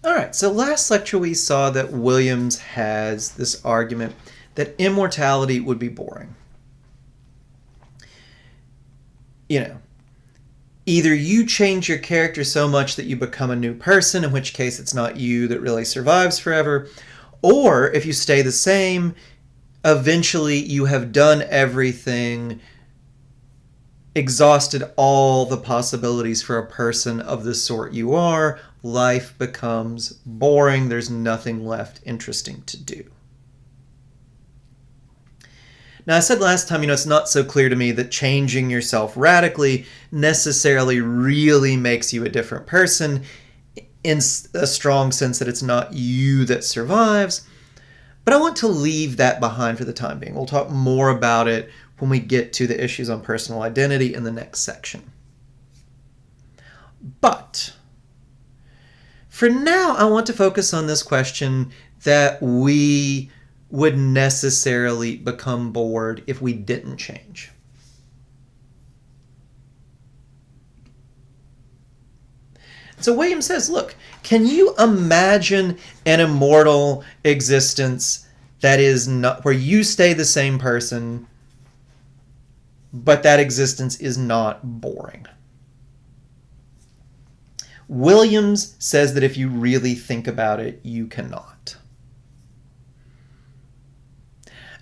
All right, so last lecture we saw that Williams has this argument that immortality would be boring. You know, either you change your character so much that you become a new person, in which case it's not you that really survives forever, or if you stay the same, eventually you have done everything, exhausted all the possibilities for a person of the sort you are, life becomes boring, there's nothing left interesting to do. Now, I said last time, it's not so clear to me that changing yourself radically necessarily really makes you a different person, in a strong sense that it's not you that survives. But I want to leave that behind for the time being. We'll talk more about it when we get to the issues on personal identity in the next section. But for now, I want to focus on this question that we would necessarily become bored if we didn't change. So Williams says, look, can you imagine an immortal existence that is not where you stay the same person, but that existence is not boring? Williams says that if you really think about it, you cannot.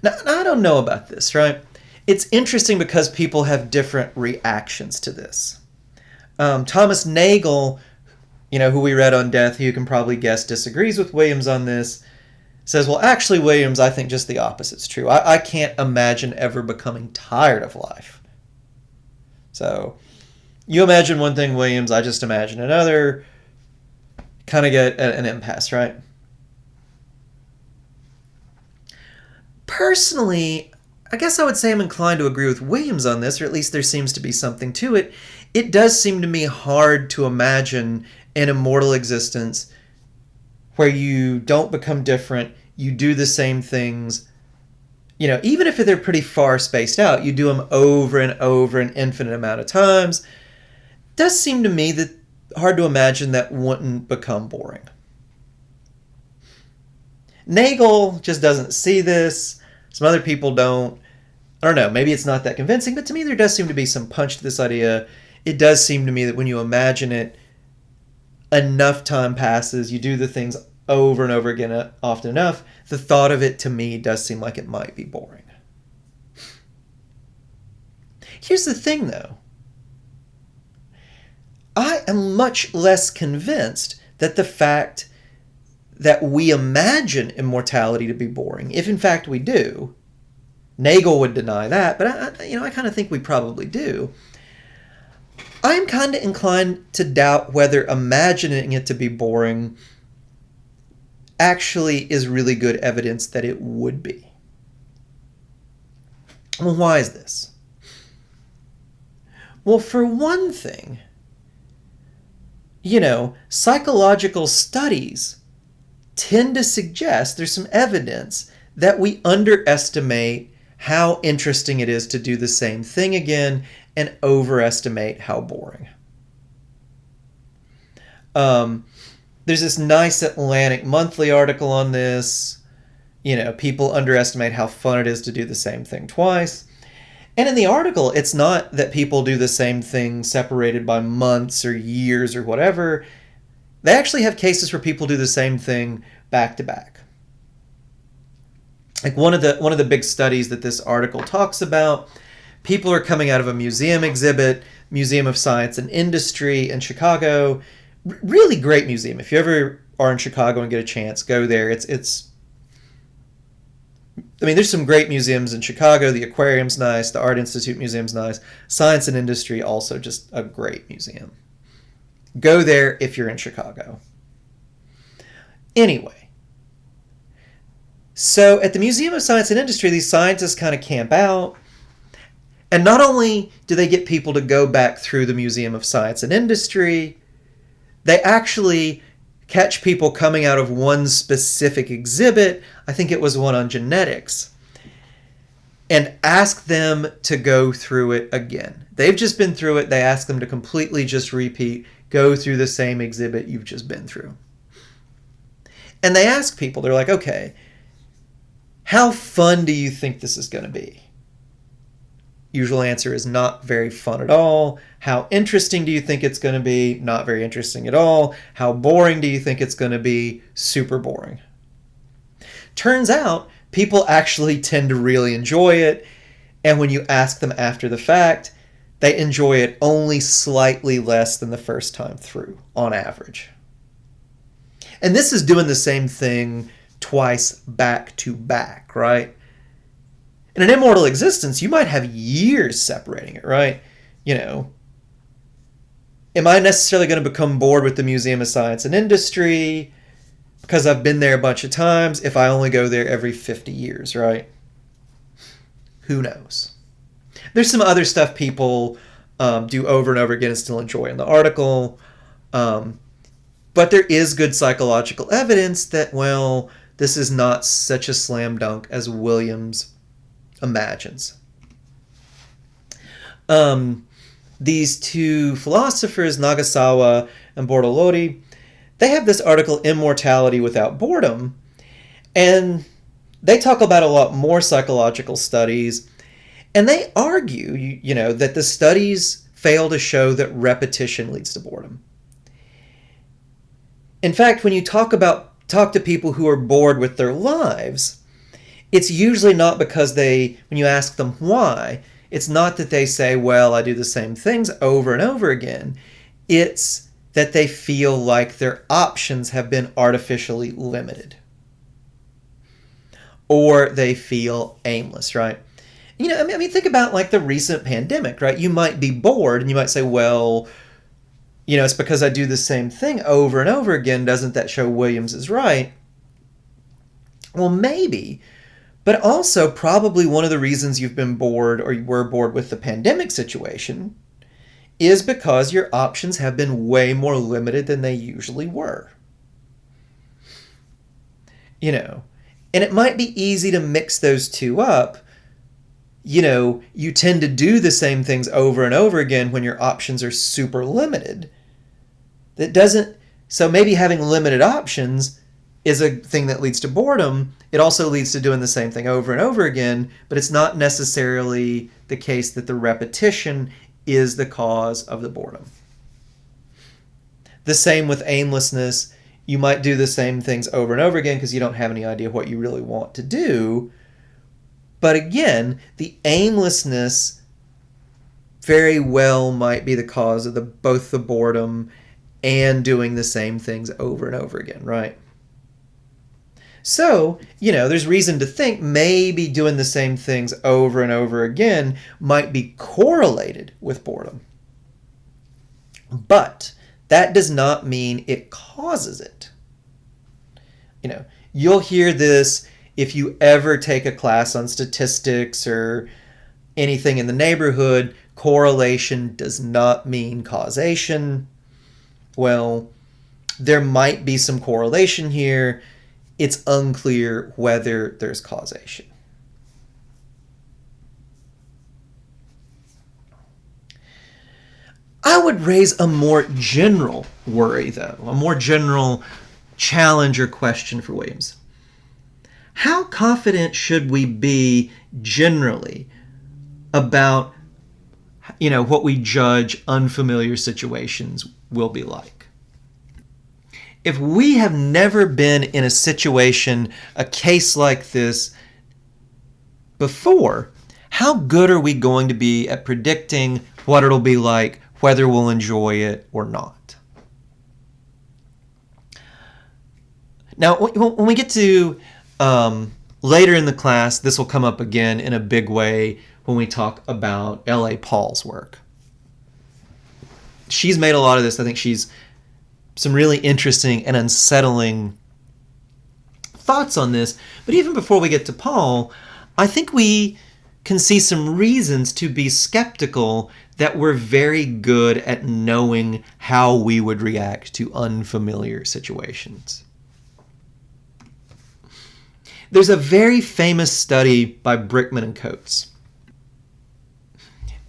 Now, I don't know about this, right? It's interesting because people have different reactions to this. Thomas Nagel, who we read on Death, who you can probably guess disagrees with Williams on this, says, well, actually, Williams, I think just the opposite's true. I can't imagine ever becoming tired of life. So you imagine one thing, Williams, I just imagine another. Kind of get an impasse, right? Personally, I guess I would say I'm inclined to agree with Williams on this, or at least there seems to be something to it. It does seem to me hard to imagine an immortal existence where you don't become different, you do the same things, even if they're pretty far spaced out, you do them over and over an infinite amount of times. It does seem to me that hard to imagine that wouldn't become boring. Nagel just doesn't see this. Some other people don't. I don't know, maybe it's not that convincing, but to me there does seem to be some punch to this idea. It does seem to me that when you imagine it, enough time passes, you do the things over and over again often enough, the thought of it to me does seem like it might be boring. Here's the thing, though. I am much less convinced that the fact that we imagine immortality to be boring, if in fact we do, Nagel would deny that, but I kind of think we probably do. I'm kind of inclined to doubt whether imagining it to be boring actually is really good evidence that it would be. Well, why is this? Well, for one thing, psychological studies tend to suggest there's some evidence that we underestimate how interesting it is to do the same thing again and overestimate how boring. There's this nice Atlantic Monthly article on this. People underestimate how fun it is to do the same thing twice. And in the article, it's not that people do the same thing separated by months or years or whatever. They actually have cases where people do the same thing back to back. Like one of the big studies that this article talks about, people are coming out of a museum exhibit, Museum of Science and Industry in Chicago. Really great museum. If you ever are in Chicago and get a chance, go there. There's some great museums in Chicago. The Aquarium's nice. The Art Institute Museum's nice. Science and Industry, also just a great museum. Go there if you're in Chicago. Anyway, so at the Museum of Science and Industry, these scientists kind of camp out. And not only do they get people to go back through the Museum of Science and Industry, they actually catch people coming out of one specific exhibit, I think it was one on genetics, and ask them to go through it again. They've just been through it. They ask them to completely just repeat, go through the same exhibit you've just been through. And they ask people, they're like, okay, how fun do you think this is going to be? Usual answer is not very fun at all. How interesting do you think it's going to be? Not very interesting at all. How boring do you think it's going to be? Super boring. Turns out people actually tend to really enjoy it, and when you ask them after the fact, they enjoy it only slightly less than the first time through, on average. And this is doing the same thing twice back to back, right? In an immortal existence, you might have years separating it, right? You know, am I necessarily going to become bored with the Museum of Science and Industry because I've been there a bunch of times if I only go there every 50 years, right? Who knows? There's some other stuff people do over and over again and still enjoy in the article. But there is good psychological evidence that, well, this is not such a slam dunk as Williams imagines. These two philosophers, Nagasawa and Bortolodi, they have this article, Immortality Without Boredom, and they talk about a lot more psychological studies, and they argue, you know, that the studies fail to show that repetition leads to boredom. In fact, when you talk to people who are bored with their lives, it's usually not because when you ask them why, it's not that they say, well, I do the same things over and over again. It's that they feel like their options have been artificially limited. Or they feel aimless, right? You know, I mean, think about like the recent pandemic, right? You might be bored and you might say, well, you know, it's because I do the same thing over and over again. Doesn't that show Williams is right? Well, maybe. But also, probably one of the reasons you've been bored or you were bored with the pandemic situation is because your options have been way more limited than they usually were. You know, and it might be easy to mix those two up. You know, you tend to do the same things over and over again when your options are super limited. So maybe having limited options is a thing that leads to boredom. It also leads to doing the same thing over and over again, but it's not necessarily the case that the repetition is the cause of the boredom. The same with aimlessness. You might do the same things over and over again because you don't have any idea what you really want to do. But again, the aimlessness very well might be the cause of both the boredom and doing the same things over and over again, right? So, you know, there's reason to think maybe doing the same things over and over again might be correlated with boredom. But that does not mean it causes it. You know, you'll hear this if you ever take a class on statistics or anything in the neighborhood. Correlation does not mean causation. Well, there might be some correlation here. It's unclear whether there's causation. I would raise a more general worry, though, a more general challenge or question for Williams. How confident should we be generally about, you know, what we judge unfamiliar situations will be like? If we have never been in a situation, a case like this before, how good are we going to be at predicting what it'll be like, whether we'll enjoy it or not? Now, when we get to later in the class, this will come up again in a big way when we talk about L.A. Paul's work. She's made a lot of this. I think she's some really interesting and unsettling thoughts on this. But even before we get to Paul, I think we can see some reasons to be skeptical that we're very good at knowing how we would react to unfamiliar situations. There's a very famous study by Brickman and Coates.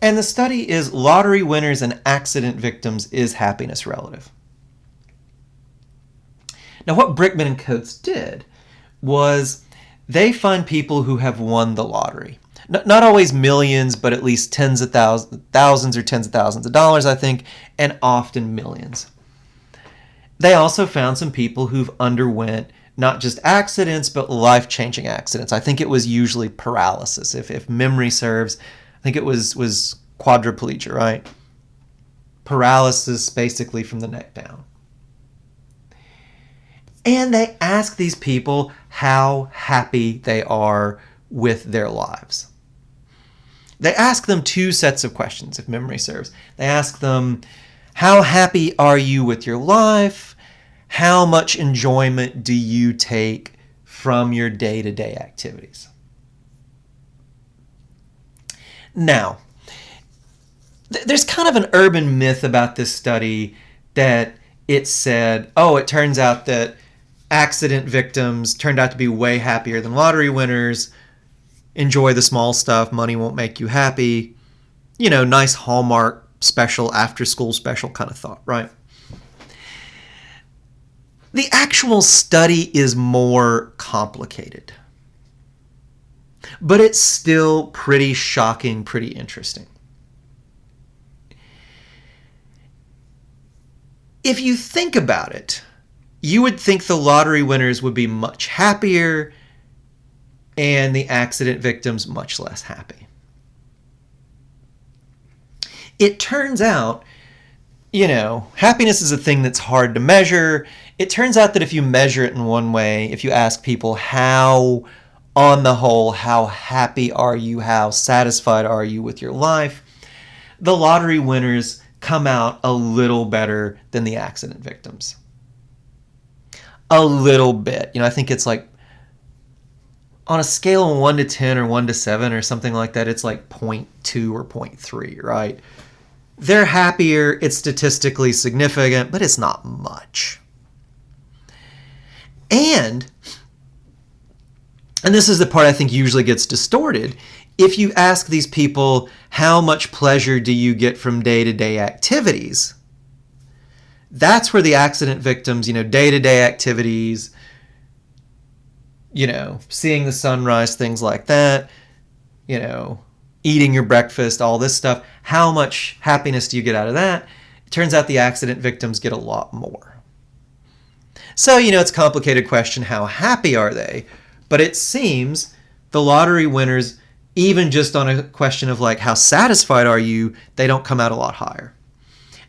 And the study is Lottery Winners and Accident Victims, Is Happiness Relative? Now, what Brickman and Coates did was they find people who have won the lottery. Not always millions, but at least tens of thousands or tens of thousands of dollars, I think, and often millions. They also found some people who've underwent not just accidents, but life-changing accidents. I think it was usually paralysis. If memory serves, I think it was quadriplegia, right? Paralysis basically from the neck down. And they ask these people how happy they are with their lives. They ask them two sets of questions, if memory serves. They ask them, how happy are you with your life? How much enjoyment do you take from your day-to-day activities? Now, there's kind of an urban myth about this study that it said, oh, it turns out that accident victims turned out to be way happier than lottery winners. Enjoy the small stuff. Money won't make you happy. You know, nice Hallmark special, after-school special kind of thought, right? The actual study is more complicated. But it's still pretty shocking, pretty interesting. If you think about it, you would think the lottery winners would be much happier and the accident victims much less happy. It turns out, you know, happiness is a thing that's hard to measure. It turns out that if you measure it in one way, if you ask people how, on the whole, how happy are you, how satisfied are you with your life, the lottery winners come out a little better than the accident victims. A little bit. You know, I think it's like on a scale of 1 to 10 or 1 to 7 or something like that, it's like 0.2 or 0.3, right? They're happier, it's statistically significant, but it's not much. And this is the part I think usually gets distorted, if you ask these people, how much pleasure do you get from day-to-day activities? That's where the accident victims, you know, day-to-day activities, you know, seeing the sunrise, things like that, you know, eating your breakfast, all this stuff. How much happiness do you get out of that? It turns out the accident victims get a lot more. So, you know, it's a complicated question, how happy are they? But it seems the lottery winners, even just on a question of like how satisfied are you, they don't come out a lot higher.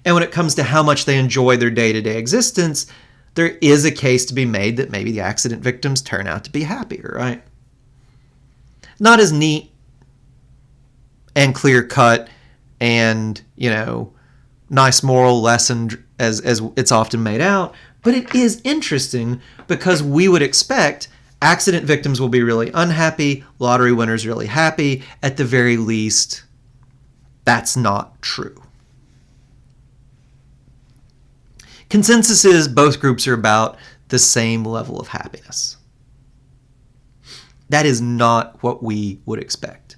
And when it comes to how much they enjoy their day-to-day existence, there is a case to be made that maybe the accident victims turn out to be happier, right? Not as neat and clear-cut and, you know, nice moral lesson as it's often made out, but it is interesting because we would expect accident victims will be really unhappy, lottery winners really happy. At the very least, that's not true. Consensus is both groups are about the same level of happiness. That is not what we would expect.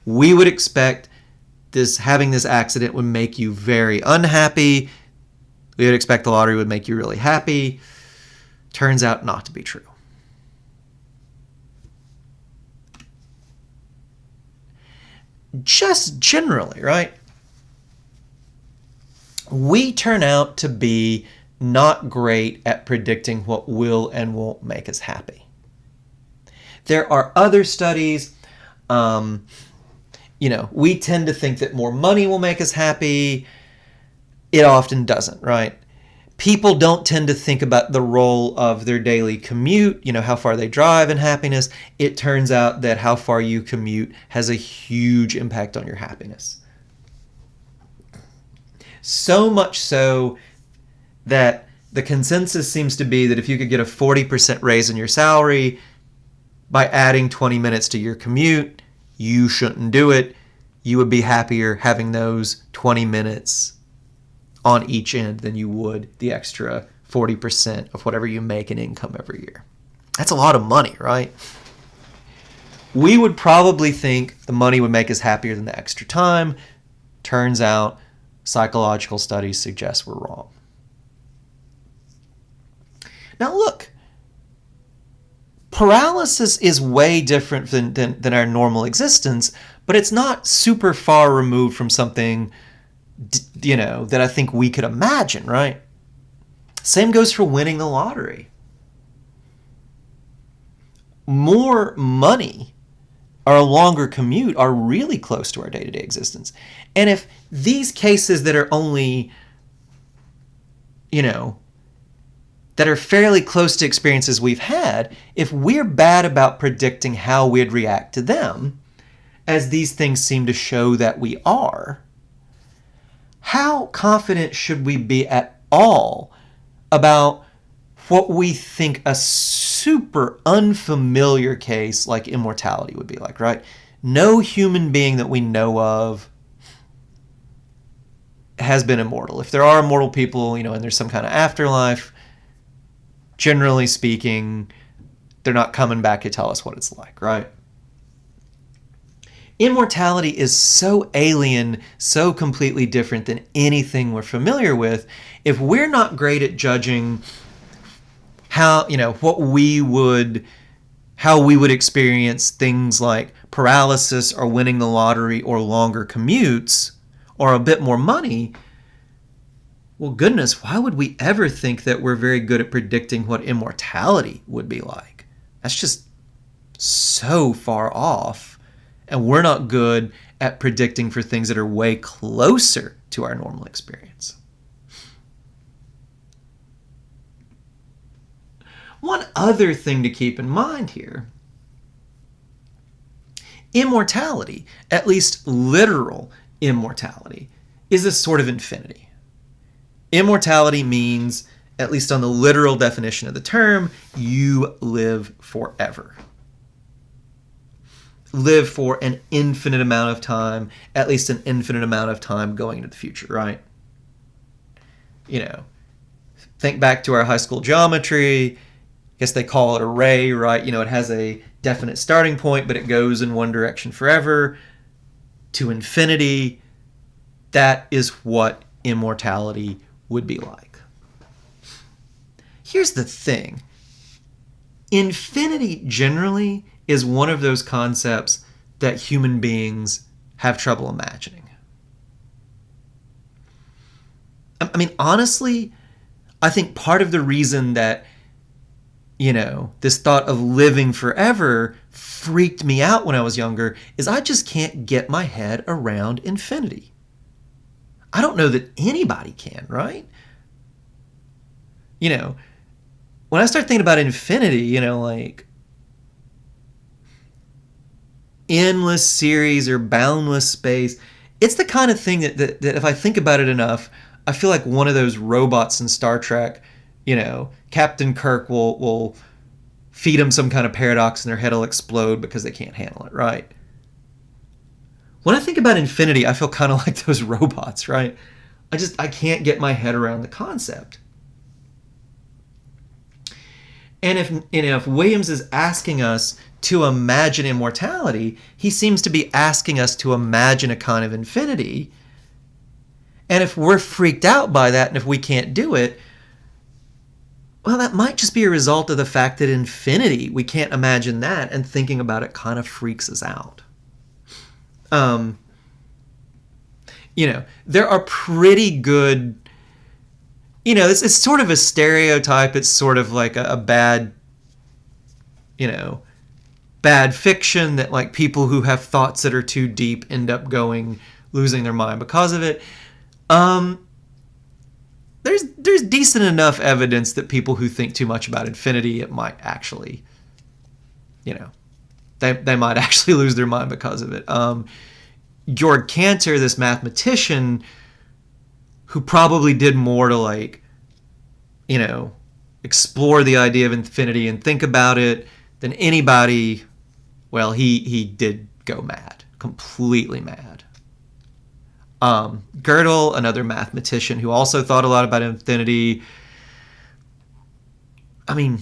We would expect having this accident would make you very unhappy. We would expect the lottery would make you really happy. Turns out not to be true. Just generally, right? We turn out to be not great at predicting what will and won't make us happy. There are other studies, you know, we tend to think that more money will make us happy. It often doesn't, right? People don't tend to think about the role of their daily commute, you know, how far they drive in happiness. It turns out that how far you commute has a huge impact on your happiness. So much so that the consensus seems to be that if you could get a 40% raise in your salary by adding 20 minutes to your commute, you shouldn't do it. You would be happier having those 20 minutes on each end than you would the extra 40% of whatever you make in income every year. That's a lot of money, right? We would probably think the money would make us happier than the extra time. Turns out psychological studies suggest we're wrong. Now look, paralysis is way different than our normal existence, but it's not super far removed from something, that I think we could imagine, right? Same goes for winning the lottery. More money or a longer commute are really close to our day-to-day existence. And if these cases that are only, that are fairly close to experiences we've had, if we're bad about predicting how we'd react to them, as these things seem to show that we are, how confident should we be at all about what we think a super unfamiliar case like immortality would be like, right? No human being that we know of has been immortal. If there are immortal people, and there's some kind of afterlife, generally speaking, they're not coming back to tell us what it's like, right? Immortality is so alien, so completely different than anything we're familiar with. If we're not great at judging how we would experience things like paralysis or winning the lottery or longer commutes or a bit more money, well, goodness, why would we ever think that we're very good at predicting what immortality would be like? That's just so far off. And we're not good at predicting for things that are way closer to our normal experience. One other thing to keep in mind here, immortality, at least literal immortality, is a sort of infinity. Immortality means, at least on the literal definition of the term, you live forever. Live for an infinite amount of time, at least an infinite amount of time going into the future, right? Think back to our high school geometry. I guess they call it a ray, right? It has a definite starting point, but it goes in one direction forever to infinity. That is what immortality would be like. Here's the thing. Infinity generally is one of those concepts that human beings have trouble imagining. I mean, honestly, I think part of the reason that, this thought of living forever freaked me out when I was younger is I just can't get my head around infinity. I don't know that anybody can, right? When I start thinking about infinity, like endless series or boundless space, it's the kind of thing that if I think about it enough, I feel like one of those robots in Star Trek, Captain Kirk will feed them some kind of paradox and their head will explode because they can't handle it, right? When I think about infinity, I feel kind of like those robots, right? I can't get my head around the concept. And if Williams is asking us to imagine immortality, he seems to be asking us to imagine a kind of infinity. And if we're freaked out by that and if we can't do it, well, that might just be a result of the fact that infinity, we can't imagine that, and thinking about it kind of freaks us out. There are pretty good, it's sort of a stereotype. It's sort of like a bad, bad fiction that like people who have thoughts that are too deep end up losing their mind because of it. There's decent enough evidence that people who think too much about infinity, it might actually, they might actually lose their mind because of it. Georg Cantor, this mathematician, who probably did more to explore the idea of infinity and think about it than anybody, well, he did go mad, completely mad. Gödel, another mathematician who also thought a lot about infinity. I mean,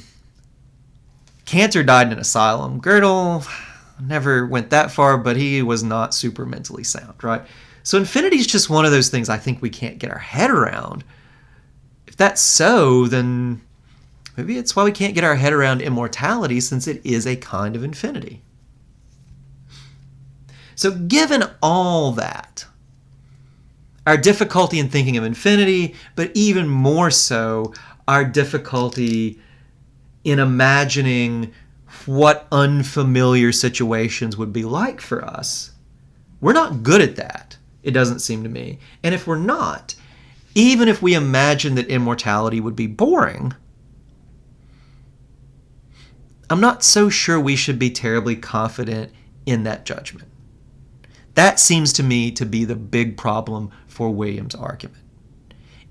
Cantor died in an asylum. Gödel never went that far, but he was not super mentally sound, right? So infinity is just one of those things I think we can't get our head around. If that's so, then Maybe it's why we can't get our head around immortality, since it is a kind of infinity. So given all that, our difficulty in thinking of infinity, but even more so, our difficulty in imagining what unfamiliar situations would be like for us, we're not good at that, it doesn't seem to me. And if we're not, even if we imagine that immortality would be boring, I'm not so sure we should be terribly confident in that judgment. That seems to me to be the big problem for William's argument.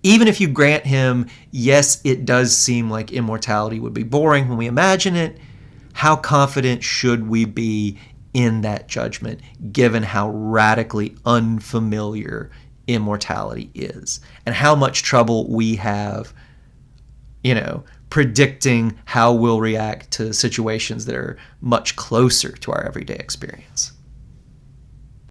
Even if you grant him, yes, it does seem like immortality would be boring when we imagine it, how confident should we be in that judgment, given how radically unfamiliar immortality is, and how much trouble we have, predicting how we'll react to situations that are much closer to our everyday experience?